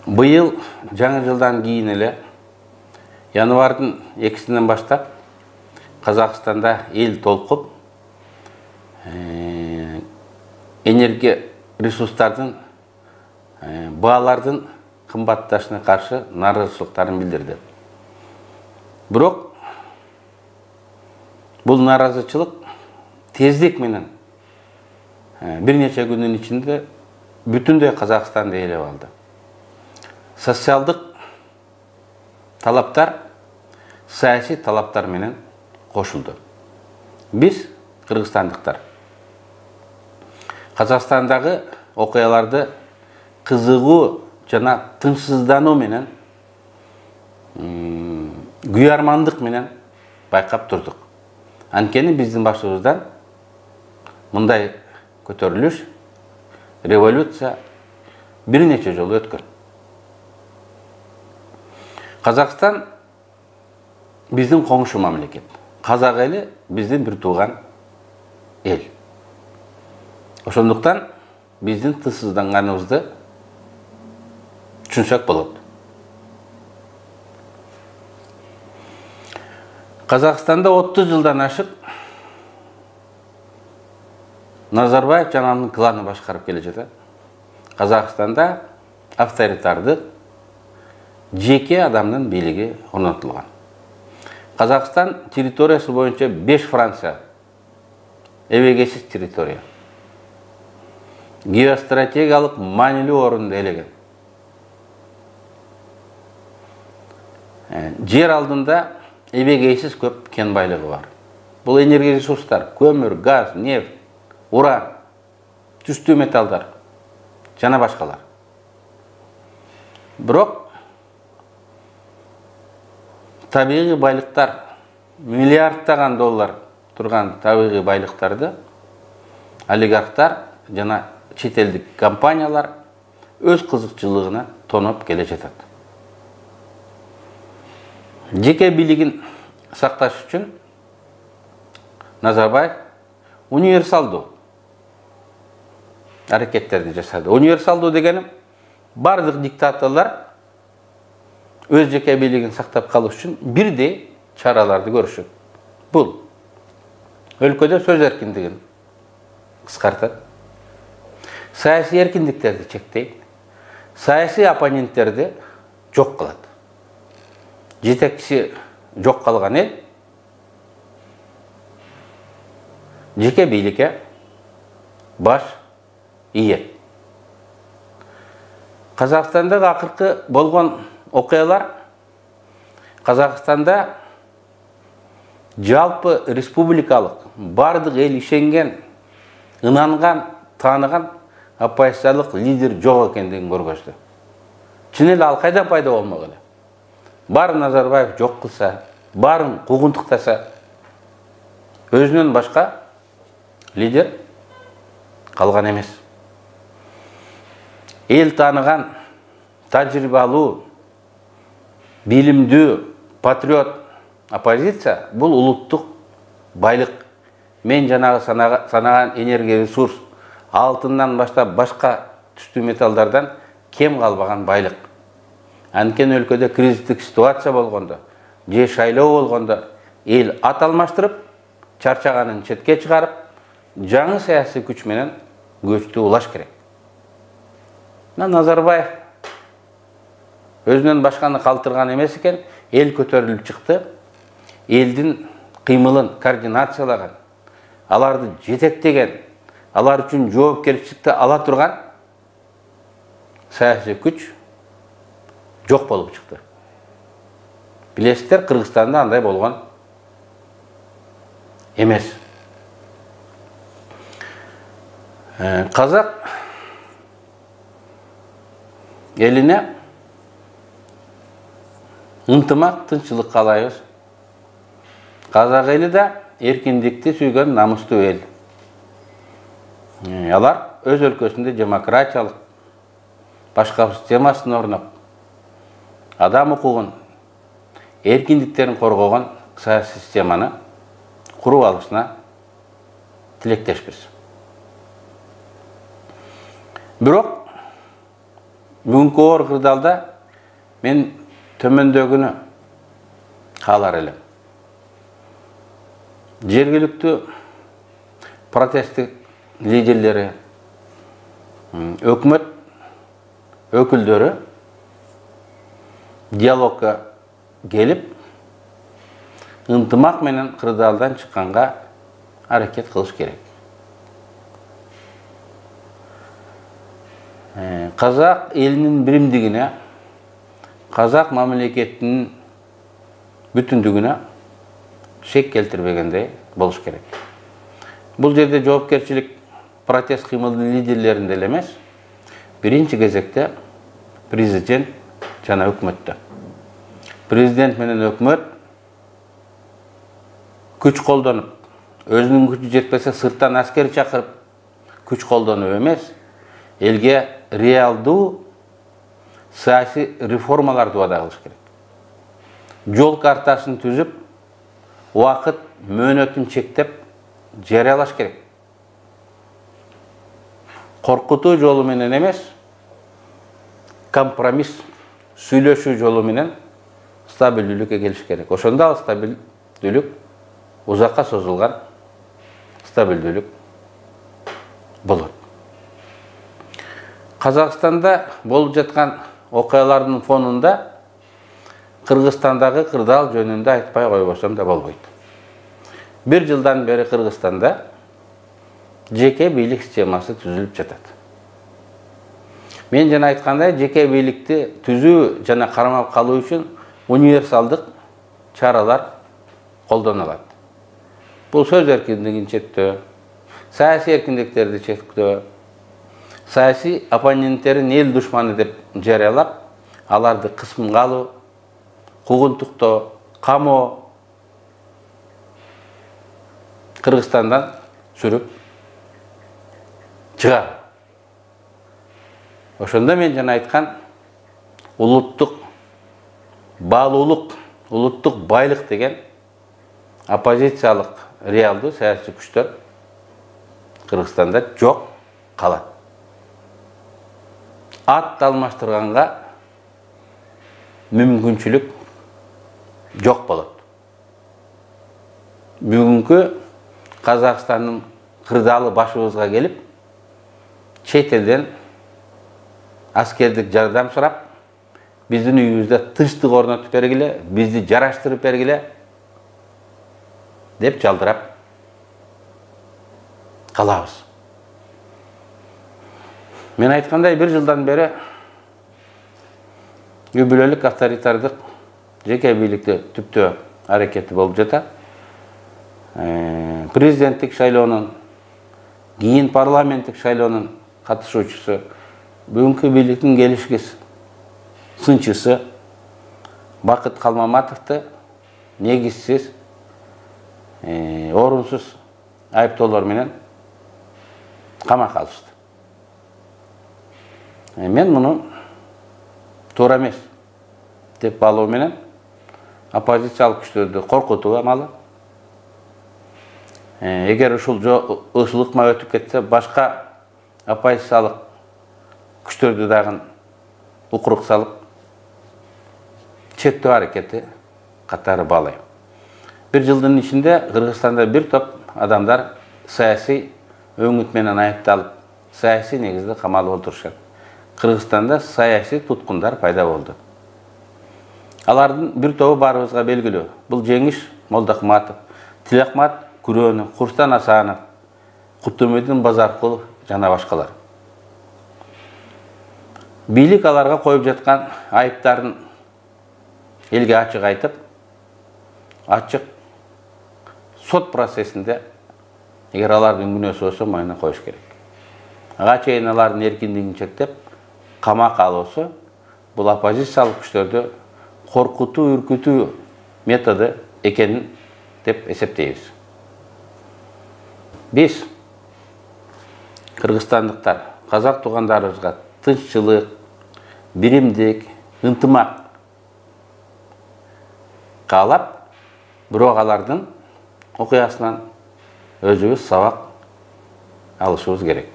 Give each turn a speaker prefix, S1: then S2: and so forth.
S1: Быйыл жаңы жылдан кейін эле январдын 2-синен баштап Қазақстанда ел толкуп энергия ресурстардын баалардын кымбатташына каршы нааразычылыктарын билдирди. Бирок бул нааразычылык тездик менен бир нече күнүн ичинде бүтүндөй Казакстанды ээлеп алды. Социалдык талаптар саясий талаптар менен кошулду. Биз кыргызстандыктар Казакстандагы окуяларды кызыгуу жана тынчсыздануу менен күйармандык менен байкап турдук. Анткени биздин башыбыздан мындай көтөрүлүш, революция бир нече жолу өткөн. Казакстан биздин коңшу мамлекет. Казак эли биздин бир тууган эл. Ошондуктан биздин тынчсызданганыбызды түшүнсөк болот. Казакстанда 30 жылдан ашык Назарбаев жана анын кланы башкарып келе жатат. Казакстанда авторитардык жеке адамдын бийлиги орнотулган. Казакстан территориясы боюнча 5 Франция, эбегейсиз территория. Геостратегиялык маанилүү орунду ээлеген. Жер алдында эбегейсиз көп кен байлыгы бар. Бул энергия ресурстар, көмүр, газ, нефть, уран, түстүү металлдар жана башкалар. Бирок табигый байлыктар, миллиарддаган доллар турган табигый байлыктарды олигархтар жана чет элдик компаниялар өз кызыкчылыгына тоноп келе жатат. Жеке бийлигин сакташ үчүн Назарбаев универсалдуу аракеттерди жасады. Универсалдуу дегеним бардык диктаторлор өз жеке бийлигин сактап калыш үчүн бирдей чараларды көрүшөт. Бул өлкөдө сөз эркиндигин кыскартат, саясий эркиндиктерди чектейт, саясий оппоненттерди жок кылат. Жетекчиси жок калган эл жеке бийликке баш ийет. Казакстандагы акыркы болгон окуялар Казакстанда жалпы республикалык бардык эл ишенген, ынанган, тааныган оппозициялык лидер жок экендигин көргөздү. Чын эле ал кайдан пайда болмок эле? Барын Назарбаев жок кылса, барын куугунтуктаса, өзүнөн башка лидер калган эмес. Эл тааныган, тажрыйбалуу, билимдүү, патриот оппозиция бул улуттук байлык. Мен жанагы санаган энергия ресурс, алтындан баштап башка түстүү металлдардан кем калбаган байлык. Анткени өлкөдө кризистик ситуация болгондо, же шайлоо болгондо эл ат алмаштырып, чарчаганын четке чыгарып, жаңы саясий күч менен көчтү улаш керек. Назарбаев өзүнөн башканы калтырган эмес экен, эл көтөрүлүп чыкты. Элдин кыймылын координациялаган, аларды жетектеген, алар үчүн жоопкерчиликти ала турган саясий күч жок болуп чыкты. Билесиздер, Кыргызстанда андай болгон эмес. Казак элине ынтымак, тынччылык каалайбыз. Казак эли да эркиндикти сүйгөн намустуу эл. Алар өз өлкөсүндө демократиялык башка системасын орноп, адам укугун, эркиндиктерин коргогон саясий системаны куруп алышына тилектешпиз. Бирок бүгүнкү оор кырдаалда мен төмөндөгүнү каалар элем. Жергиликтүү протесттик лидерлери, өкмөт өкүлдөрү диалогга келип, ынтымак менен кырдаалдан чыкканга аракет кылыш керек. Казак элинин биримдигине, казак мамлекетинин бүтүндүгүнө шек келтирбегендей болуш керек. Бул жерде жоопкерчилик протест кыймылдын лидерлеринде эле эмес, биринчи кезекте президент жана өкмөттө. Президент менен өкмөт күч колдонуп, өзүнүн күчү жетпесе сырттан аскер чакырып күч колдонуп эмес, элге реалдуу саясий реформаларды вада кылыш керек. Жол картасын түзүп, убакыт мөөнөтүн чектеп жарыялаш керек. Коркутуу жолу менен эмес, компромисс, сүйлөшүү жолу менен стабилдүүлүккө келиш керек. Ошондо ал стабилдүүлүк узакка созулган стабилдүүлүк болот. Казакстанда болуп жаткан окуялардын фонунда Кыргызстандагы кырдаал жөнүндө айтпай койбосом да болбойт. Бир жылдан бери Кыргызстанда жеке бийлик системасы түзүлүп жатат. Мен жана айткандай, жеке бийликти түзүү жана кармап калуу үчүн универсалдык чаралар колдонулат. Бул сөз эркиндигин чектөө, саясий эркиндиктерди чектөө, саясий оппоненттерин эл душманы деп жарыялап, аларды кысымга алуу, куугунтуктоо, камоо Кыргызстандан сүрүп чыгар. Ошондо мен жана айткан улуттук баалуулук, улуттук байлык деген оппозициялык реалдуу саясий күчтөр Кыргызстанда жок калат. Ат алмаштырганга мүмкүнчүлүк жок болот. Бүгүнкү Казакстандын кырдаалы башыбызга келип, чет элден аскердик жардам сурап, биздин үйүбүздө тынчтык орнотуп бергиле, бизди жараштырып бергиле деп жалдырап калабыз. Мен айткандай, бир жылдан бери үй бүлөлүк авторитардык жеке бийликти түптөө аракети болуп жатат. Президенттик шайлоонун, кийин парламенттик шайлоонун катышуучусу, бүгүнкү бийликтин келишкис сынчысы Бакыт Калмаматовду негизсиз, орунсуз айыптоолор менен камакка алышты. Мен муну туура эмес деп баалоо менен оппозициялык күчтөрдү коркутуу амалы. Эгер ушул ыкма өтүп кетсе, башка оппозициялык күчтөрдү дагы укурук салып, чектөө аракети катары баалайм. Бир жылдын ичинде Кыргызстанда бир топ адамдар саясий өңүт менен айыпталып, саясий негизде камалып отурушат. Кыргызстанда саясий туткундар пайда болду. Алардын бир тобу баарыбызга белгилүү. Бул Жеңиш Молдохматов, Тилахмат Күрөнов, Курстан Асанов, Кутумедин Базаркулов жана башкалар. Бийлик аларга коюп жаткан айыптарын элге ачык айтып, ачык сот процессинде эгер алардын күнөөсү болсо мойнуна коюш керек. Ага чейин алардын эркиндигин чектеп, камакка алуусу бул оппозициялык күчтөрдү коркутуу, үркүтүү методу экенин деп эсептейбиз. Биз кыргызстандыктар, казак туугандарыбызга тынччылык, биримдик, ынтымак каалап, бирок алардын окуясынан өзүбүз сабак алышыбыз керек.